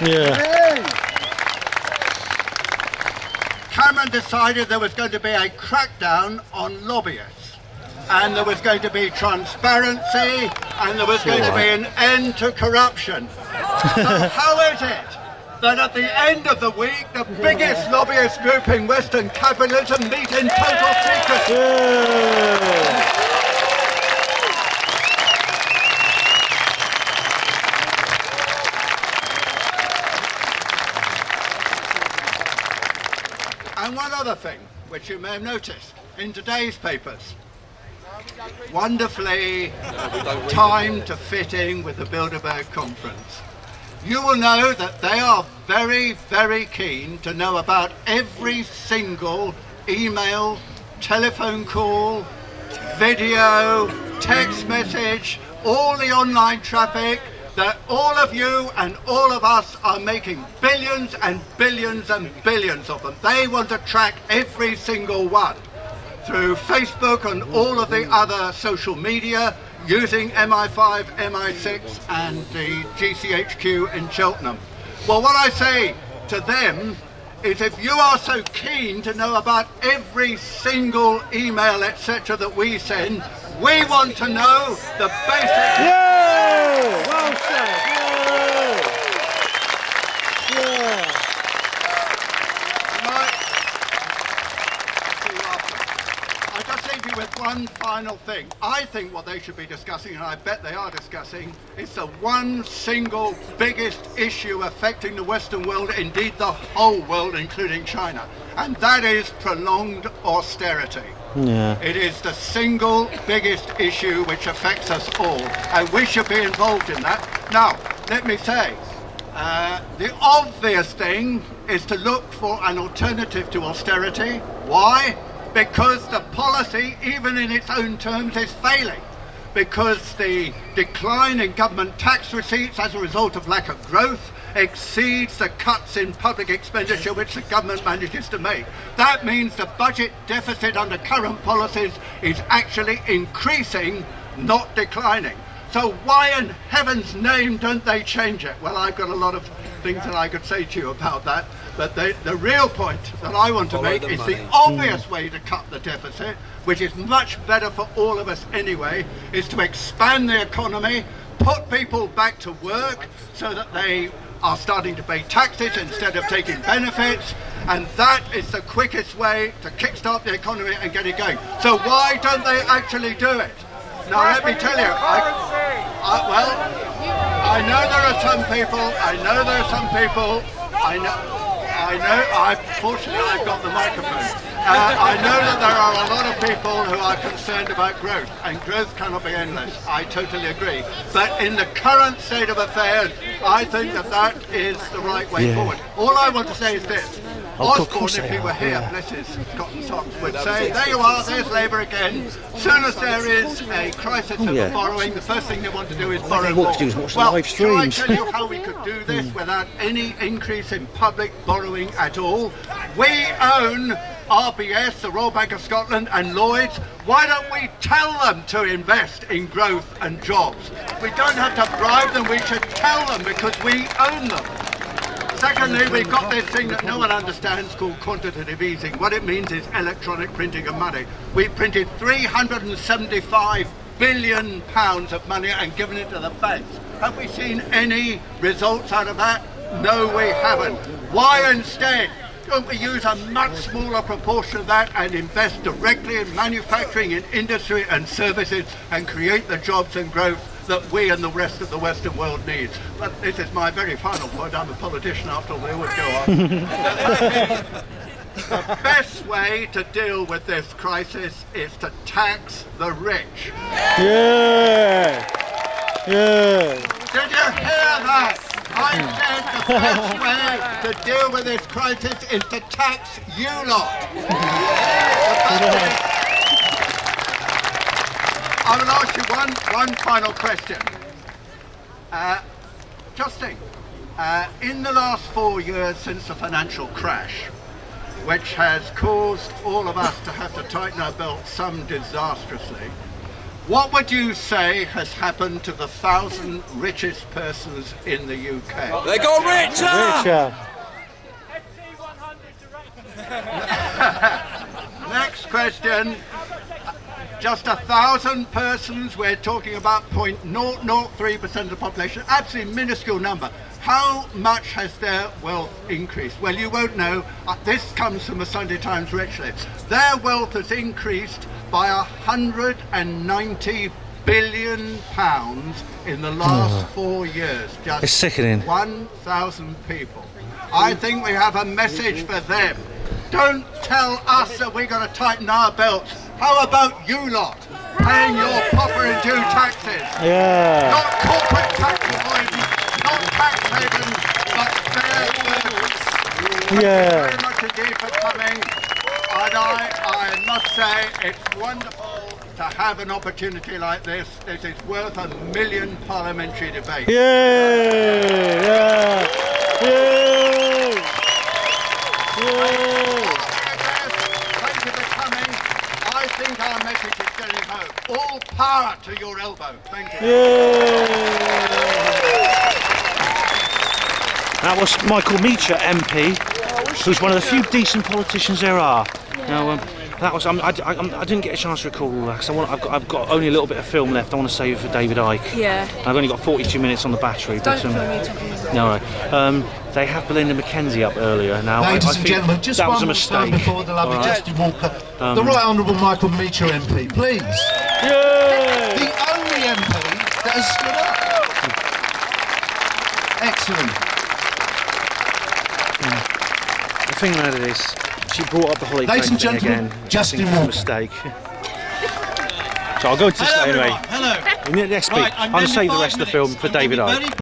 Yeah. Cameron decided there was going to be a crackdown on lobbyists, and there was going to be transparency, and there was going to be an end to corruption. So how is it that at the end of the week, the biggest lobbyist group in Western capitalism meet in total secrecy? Yeah. And one other thing, which you may have noticed in today's papers, wonderfully timed to fit in with the Bilderberg conference. You will know that they are very, very keen to know about every single email, telephone call, video, text message, all the online traffic, that all of you and all of us are making billions and billions and billions of them. They want to track every single one through Facebook and all of the other social media, using MI5, MI6 and the GCHQ in Cheltenham. Well, what I say to them is, if you are so keen to know about every single email, etc. that we send, we want to know the basic... Yeah! Well said! Yeah! Yeah! I just leave you with one final thing. I think what they should be discussing, and I bet they are discussing, is the one single biggest issue affecting the Western world, indeed the whole world, including China, and that is prolonged austerity. Yeah. It is the single biggest issue which affects us all, and we should be involved in that. Now, let me say, the obvious thing is to look for an alternative to austerity. Why? Because the policy, even in its own terms, is failing. Because the decline in government tax receipts as a result of lack of growth exceeds the cuts in public expenditure which the government manages to make. That means the budget deficit under current policies is actually increasing, not declining. So why in heaven's name don't they change it? Well, I've got a lot of things that I could say to you about that, but the real point that I want to make is the obvious way to cut the deficit, which is much better for all of us anyway, is to expand the economy, put people back to work so that they are starting to pay taxes instead of taking benefits, and that is the quickest way to kickstart the economy and get it going. So why don't they actually do it? Now let me tell you, I know there are some people, fortunately I've got the microphone. I know that there are a lot of people who are concerned about growth, and growth cannot be endless. I totally agree. But in the current state of affairs, I think that that is the right way forward. All I want to say is this. Osborne, if he were here, bless his cotton socks, would say, there you are, there's Labour again. As soon as there is a crisis over borrowing, the first thing they want to do is borrow more. Well, shall I tell you how we could do this without any increase in public borrowing at all? We own RBS, the Royal Bank of Scotland, and Lloyds. Why don't we tell them to invest in growth and jobs? We don't have to bribe them, we should tell them because we own them. Secondly, we've got this thing that no one understands called quantitative easing. What it means is electronic printing of money. We printed £375 billion of money and given it to the banks. Have we seen any results out of that? No, we haven't. Why instead don't we use a much smaller proportion of that and invest directly in manufacturing, in industry and services, and create the jobs and growth that we and the rest of the Western world needs? But this is my very final point. I'm a politician after all, they always go on. The best way to deal with this crisis is to tax the rich. Yeah! Yeah! Did you hear that? I said the best way to deal with this crisis is to tax you lot. I will ask you one final question. Justin, in the last 4 years since the financial crash, which has caused all of us to have to tighten our belts some disastrously, What would you say has happened to the 1,000 richest persons in the UK? They got richer! Richer. Next question. Just 1,000 persons, we're talking about 0.003% of the population, absolutely minuscule number. How much has their wealth increased? Well, you won't know. This comes from the Sunday Times richly. Their wealth has increased by £190 billion in the last 4 years. Just It's sickening. 1,000 people. I think we have a message for them. Don't tell us that we're going to tighten our belts. How about you lot paying your proper and due taxes? Yeah. Not corporate tax avoidance, not tax havens, but fair work. Thank you Yeah. very much indeed for coming. And I must say it's wonderful to have an opportunity like this. This is worth a million parliamentary debates. Yeah. Yeah. Yeah. Yeah. Thank you for coming. I think our message is getting home. All power to your elbow. Thank you. That was Michael Meacher, MP, who's one of the few decent politicians there are. Now, that was. I didn't get a chance to record all that because I've got only a little bit of film left. I want to save it for David Icke. Yeah. I've only got 42 minutes on the battery. Don't film me talking. No, right. They had Belinda McKenzie up earlier. Now, Ladies I and think gentlemen, just that was one a more time mistake. before the lovely All right. Justin Walker, the Right Honourable Michael Meacher MP, please. Yeah. The only MP that has stood up. Excellent. The thing about it is, she brought up the Holly Ladies Crane and thing gentlemen, again. Justin I think it's a Walker. mistake. So I'll go into this anyway. Hello. Let's speak. Right, I'm I'll save the only rest of the 5 film minutes. for I'm gonna David be Icke. very